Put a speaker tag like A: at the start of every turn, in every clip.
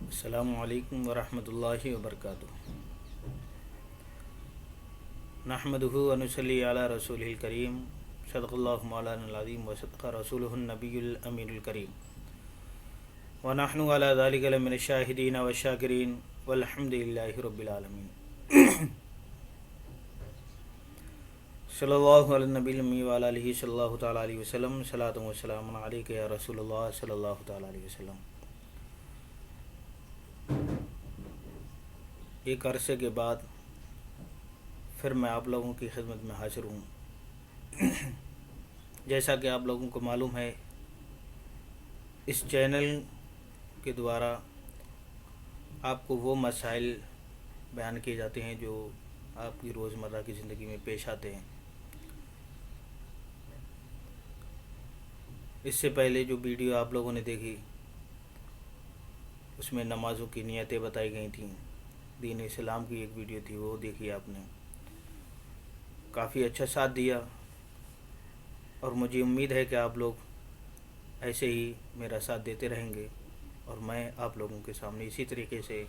A: السلام علیکم ورحمۃ اللہ وبرکاتہ۔ نحمدہ ونصلی علی رسول الکریم، صدق اللہ مولانا العظیم وصدق رسولہ النبی الامین الکریم، ونحن علی ذلک لمن الشاہدین والشاکرین والحمد للہ رب العالمین۔ صلی اللہ علی النبی الامی وعلی آلہ صلی اللہ تعالیٰ علیہ وسلم، صلاۃ و سلام علیک یا رسول اللہ صلی اللہ تعالیٰ علیہ وسلم۔ ایک عرصے کے بعد پھر میں آپ لوگوں کی خدمت میں حاضر ہوں۔ جیسا کہ آپ لوگوں کو معلوم ہے، اس چینل کے دوارا آپ کو وہ مسائل بیان کیے جاتے ہیں جو آپ کی روزمرہ کی زندگی میں پیش آتے ہیں۔ اس سے پہلے جو ویڈیو آپ لوگوں نے دیکھی اس میں نمازوں کی نیتیں بتائی گئی تھیں، دین اسلام کی ایک ویڈیو تھی، وہ دیکھی آپ نے، کافی اچھا ساتھ دیا، اور مجھے امید ہے کہ آپ لوگ ایسے ہی میرا ساتھ دیتے رہیں گے اور میں آپ لوگوں کے سامنے اسی طریقے سے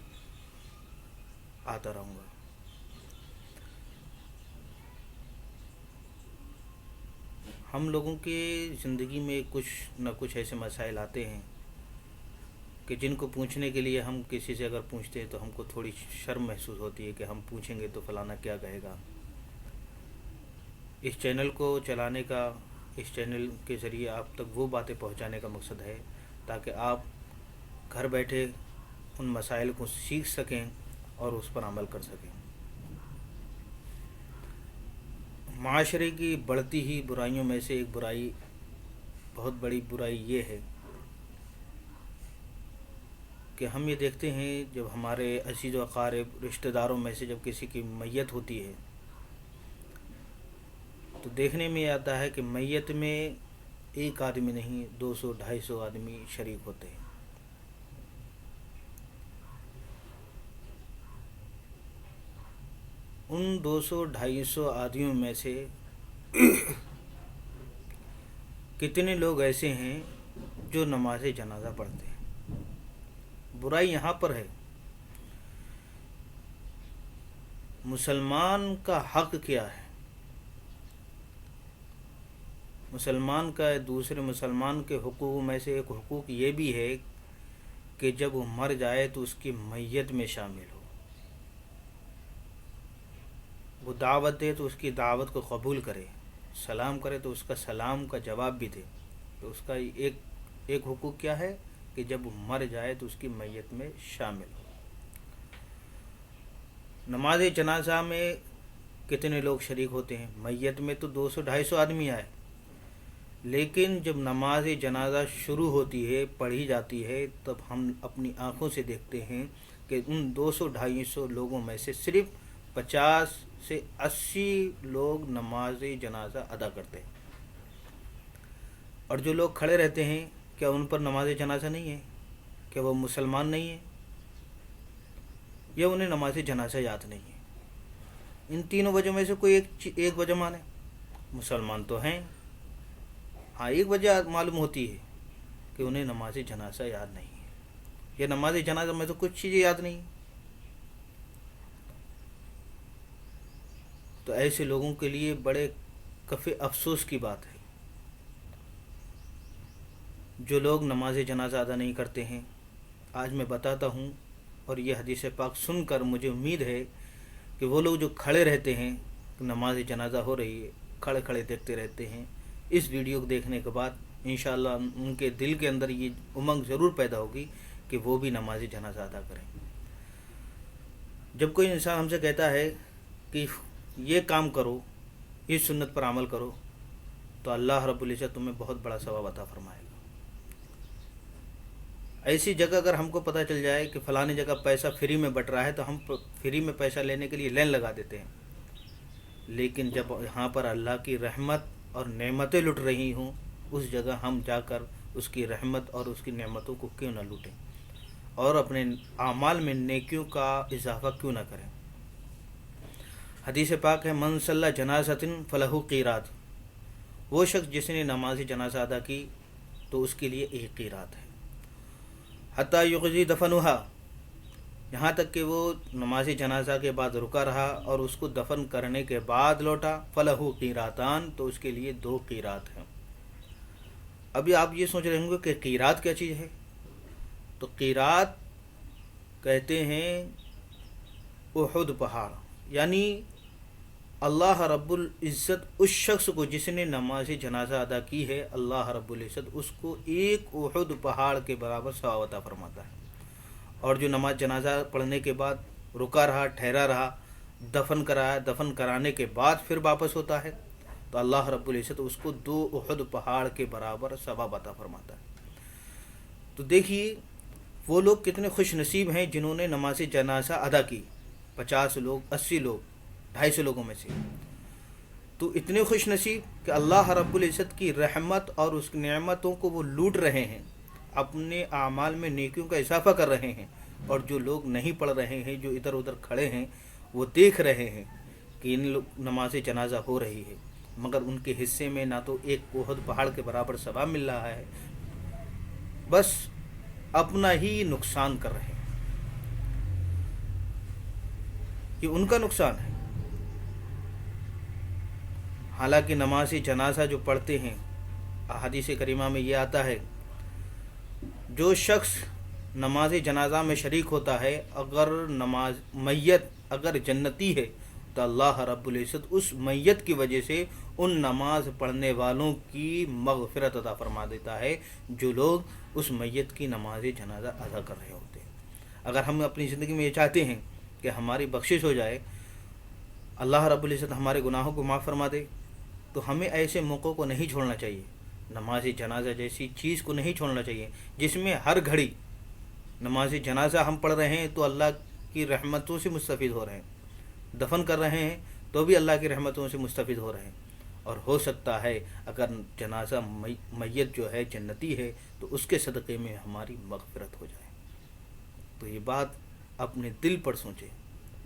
A: آتا رہوں گا۔ ہم لوگوں کی زندگی میں کچھ نہ کچھ ایسے مسائل آتے ہیں کہ جن کو پوچھنے کے لیے ہم کسی سے اگر پوچھتے ہیں تو ہم کو تھوڑی شرم محسوس ہوتی ہے کہ ہم پوچھیں گے تو فلانا کیا کہے گا۔ اس چینل کو چلانے کا، اس چینل کے ذریعے آپ تک وہ باتیں پہنچانے کا مقصد ہے تاکہ آپ گھر بیٹھے ان مسائل کو سیکھ سکیں اور اس پر عمل کر سکیں۔ معاشرے کی بڑھتی ہی برائیوں میں سے ایک برائی، بہت بڑی برائی یہ ہے کہ ہم یہ دیکھتے ہیں جب ہمارے عزیز و اقارب رشتہ داروں میں سے جب کسی کی میت ہوتی ہے تو دیکھنے میں یہ آتا ہے کہ میت میں ایک آدمی نہیں، 200-250 آدمی شریک ہوتے ہیں۔ ان 200-250 آدمیوں میں سے کتنے لوگ ایسے ہیں جو نماز جنازہ پڑھتے ہیں؟ برائی یہاں پر ہے، مسلمان کا حق کیا ہے؟ مسلمان کا دوسرے مسلمان کے حقوق میں سے ایک حقوق یہ بھی ہے کہ جب وہ مر جائے تو اس کی میت میں شامل ہو، وہ دعوت دے تو اس کی دعوت کو قبول کرے، سلام کرے تو اس کا سلام کا جواب بھی دے۔ تو اس کا ایک حقوق کیا ہے کہ جب وہ مر جائے تو اس کی میت میں شامل ہو۔ نماز جنازہ میں کتنے لوگ شریک ہوتے ہیں؟ میت میں تو 200-250 آدمی آئے، لیکن جب نماز جنازہ شروع ہوتی ہے، پڑھی جاتی ہے، تب ہم اپنی آنکھوں سے دیکھتے ہیں کہ ان 200-250 لوگوں میں سے صرف 50 سے 80 لوگ نماز جنازہ ادا کرتے ہیں، اور جو لوگ کھڑے رہتے ہیں کیا ان پر نماز جنازہ نہیں ہے؟ کیا وہ مسلمان نہیں ہیں؟ یا انہیں نماز جنازہ یاد نہیں ہے؟ ان تینوں وجہ میں سے کوئی ایک وجہ مانے۔ مسلمان تو ہیں، ہاں ایک وجہ معلوم ہوتی ہے کہ انہیں نماز جنازہ یاد نہیں ہے، یا نماز جنازہ میں تو کچھ چیزیں یاد نہیں۔ تو ایسے لوگوں کے لیے بڑے کفِ افسوس کی بات ہے جو لوگ نماز جنازہ ادا نہیں کرتے ہیں۔ آج میں بتاتا ہوں، اور یہ حدیث پاک سن کر مجھے امید ہے کہ وہ لوگ جو کھڑے رہتے ہیں، نماز جنازہ ہو رہی ہے، کھڑے کھڑے دیکھتے رہتے ہیں، اس ویڈیو کو دیکھنے کے بعد انشاءاللہ ان کے دل کے اندر یہ امنگ ضرور پیدا ہوگی کہ وہ بھی نماز جنازہ ادا کریں۔ جب کوئی انسان ہم سے کہتا ہے کہ یہ کام کرو، اس سنت پر عمل کرو، تو اللہ رب العزت تمہیں بہت بڑا ثواب عطا فرمائے گا۔ ایسی جگہ اگر ہم کو پتہ چل جائے کہ فلانی جگہ پیسہ فری میں بٹ رہا ہے تو ہم فری میں پیسہ لینے کے لیے لین لگا دیتے ہیں، لیکن جب یہاں پر اللہ کی رحمت اور نعمتیں لٹ رہی ہوں، اس جگہ ہم جا کر اس کی رحمت اور اس کی نعمتوں کو کیوں نہ لوٹیں، اور اپنے اعمال میں نیکیوں کا اضافہ کیوں نہ کریں۔ حدیث پاک ہے، من صلی جنازۃ فلہ قیرات، وہ شخص جس نے نماز جنازہ ادا کی تو اس کے لیے ایک قیرات ہے۔ حتی یقضی دفنھا، یہاں تک کہ وہ نماز جنازہ کے بعد رکا رہا اور اس کو دفن کرنے کے بعد لوٹا، فلہو قیراتان، تو اس کے لیے 2 قیرات ہیں۔ ابھی آپ یہ سوچ رہے ہوں گے کہ قیرات کیا چیز ہے؟ تو قیرات کہتے ہیں احد پہاڑ، یعنی اللہ رب العزت اس شخص کو جس نے نماز جنازہ ادا کی ہے، اللہ رب العزت اس کو 1 احد پہاڑ کے برابر ثواب عطا فرماتا ہے۔ اور جو نماز جنازہ پڑھنے کے بعد رکا رہا، ٹھہرا رہا، دفن کرایا، دفن کرانے کے بعد پھر واپس ہوتا ہے، تو اللہ رب العزت اس کو 2 احد پہاڑ کے برابر ثواب عطا فرماتا ہے۔ تو دیکھیے وہ لوگ کتنے خوش نصیب ہیں جنہوں نے نماز جنازہ ادا کی، 50 لوگ، 80 لوگ، 250 لوگوں میں سے، تو اتنے خوش نصیب کہ اللہ رب العزت کی رحمت اور اس کی نعمتوں کو وہ لوٹ رہے ہیں، اپنے اعمال میں نیکیوں کا اضافہ کر رہے ہیں، اور جو لوگ نہیں پڑھ رہے ہیں، جو ادھر ادھر کھڑے ہیں، وہ دیکھ رہے ہیں کہ ان لوگ نماز جنازہ ہو رہی ہے، مگر ان کے حصے میں نہ تو 1 احد پہاڑ کے برابر ثواب مل رہا ہے، بس اپنا ہی نقصان کر رہے ہیں۔ یہ ان کا نقصان ہے۔ حالانکہ نماز جنازہ جو پڑھتے ہیں، احادیث کریمہ میں یہ آتا ہے، جو شخص نماز جنازہ میں شریک ہوتا ہے، اگر میت اگر جنتی ہے تو اللہ رب العزت اس میت کی وجہ سے ان نماز پڑھنے والوں کی مغفرت عطا فرما دیتا ہے جو لوگ اس میت کی نماز جنازہ ادا کر رہے ہوتے ہیں۔ اگر ہم اپنی زندگی میں یہ چاہتے ہیں کہ ہماری بخشش ہو جائے، اللہ رب العزت ہمارے گناہوں کو معاف فرما دے، تو ہمیں ایسے موقعوں کو نہیں چھوڑنا چاہیے، نماز جنازہ جیسی چیز کو نہیں چھوڑنا چاہیے جس میں ہر گھڑی نماز جنازہ ہم پڑھ رہے ہیں تو اللہ کی رحمتوں سے مستفید ہو رہے ہیں، دفن کر رہے ہیں تو بھی اللہ کی رحمتوں سے مستفید ہو رہے ہیں، اور ہو سکتا ہے اگر جنازہ میت جو ہے جنتی ہے تو اس کے صدقے میں ہماری مغفرت ہو جائے۔ تو یہ بات اپنے دل پر سوچیں،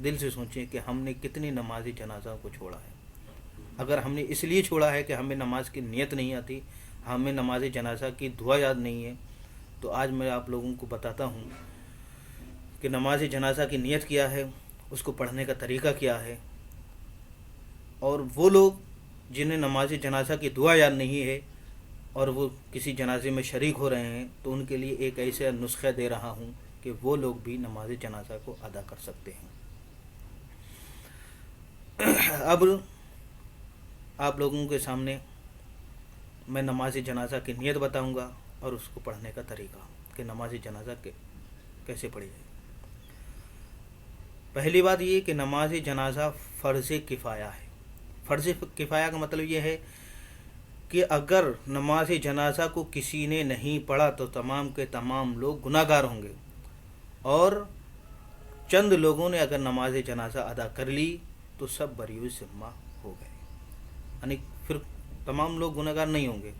A: دل سے سوچیں کہ ہم نے کتنی نماز جنازہ کو چھوڑا ہے۔ اگر ہم نے اس لیے چھوڑا ہے کہ ہمیں نماز کی نیت نہیں آتی، ہمیں نماز جنازہ کی دعا یاد نہیں ہے، تو آج میں آپ لوگوں کو بتاتا ہوں کہ نماز جنازہ کی نیت کیا ہے، اس کو پڑھنے کا طریقہ کیا ہے، اور وہ لوگ جنہیں نماز جنازہ کی دعا یاد نہیں ہے اور وہ کسی جنازے میں شریک ہو رہے ہیں، تو ان کے لیے ایک ایسا نسخہ دے رہا ہوں کہ وہ لوگ بھی نماز جنازہ کو ادا کر سکتے ہیں۔ اب آپ لوگوں کے سامنے میں نماز جنازہ کی نیت بتاؤں گا اور اس کو پڑھنے کا طریقہ کہ نماز جنازہ کیسے پڑھی جائے۔ پہلی بات یہ کہ نماز جنازہ فرض کفایہ ہے۔ فرض کفایہ کا مطلب یہ ہے کہ اگر نماز جنازہ کو کسی نے نہیں پڑھا تو تمام کے تمام لوگ گناہ گار ہوں گے، اور چند لوگوں نے اگر نماز جنازہ ادا کر لی تو سب بری ذمہ ہو گئے، یعنی پھر تمام لوگ گناہ گار نہیں ہوں گے۔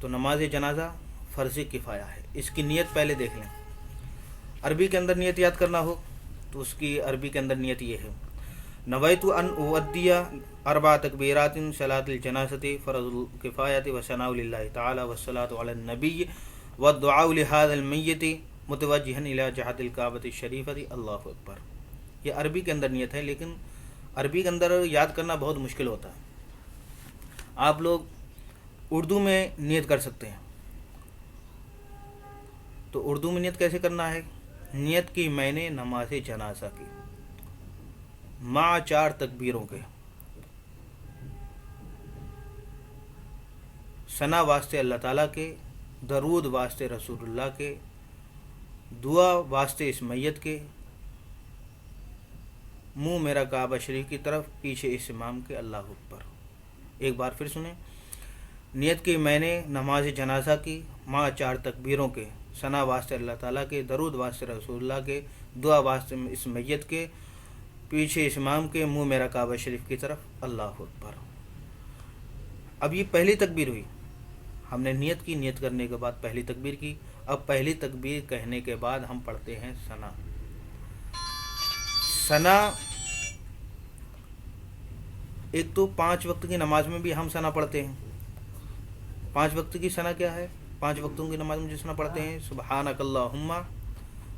A: تو نماز جنازہ فرض کفایہ ہے۔ اس کی نیت پہلے دیکھ لیں۔ عربی کے اندر نیت یاد کرنا ہو تو اس کی عربی کے اندر نیت یہ ہے: نویت ان اؤدی 4 تکبیرات صلاۃ الجنازۃ فرض الکفایۃ وثناء للہ تعالی والصلاۃ علی النبی والدعاء لهذا المیت متوجہا الی جہت الکعبۃ الشریفۃ، اللہ اکبر۔ یہ عربی کے اندر نیت ہے، لیکن عربی کے اندر یاد کرنا بہت مشکل ہوتا ہے۔ آپ لوگ اردو میں نیت کر سکتے ہیں۔ تو اردو میں نیت کیسے کرنا ہے؟ نیت کی میں نے نماز جنازہ کی مع 4 تکبیروں کے، ثنا واسطے اللہ تعالیٰ کے، درود واسطے رسول اللہ کے، دعا واسطے اس میت کے، منہ میرا کعبہ شریف کی طرف، پیچھے اس امام کے، اللہ اکبر۔ ایک بار پھر سنیں۔ نیت کی میں نے نماز جنازہ کی مع 4 تکبیروں کے، ثنا واسطے اللہ تعالیٰ کے، درود واسطے رسول اللہ کے، دعا واسطے اس میت کے، پیچھے اس امام کے، منہ میرا کعبہ شریف کی طرف، اللہ اکبر۔ اب یہ پہلی تکبیر ہوئی، ہم نے نیت کی، نیت کرنے کے بعد پہلی تکبیر کی۔ اب پہلی تکبیر کہنے کے بعد ہم پڑھتے ہیں ثنا۔ ثنا ایک تو 5 وقت کی نماز میں بھی ہم ثنا پڑھتے ہیں۔ 5 وقت کی ثنا کیا ہے؟ 5 وقتوں کی نماز میں جو ثنا پڑھتے ہیں: سبحانک اللہم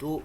A: 2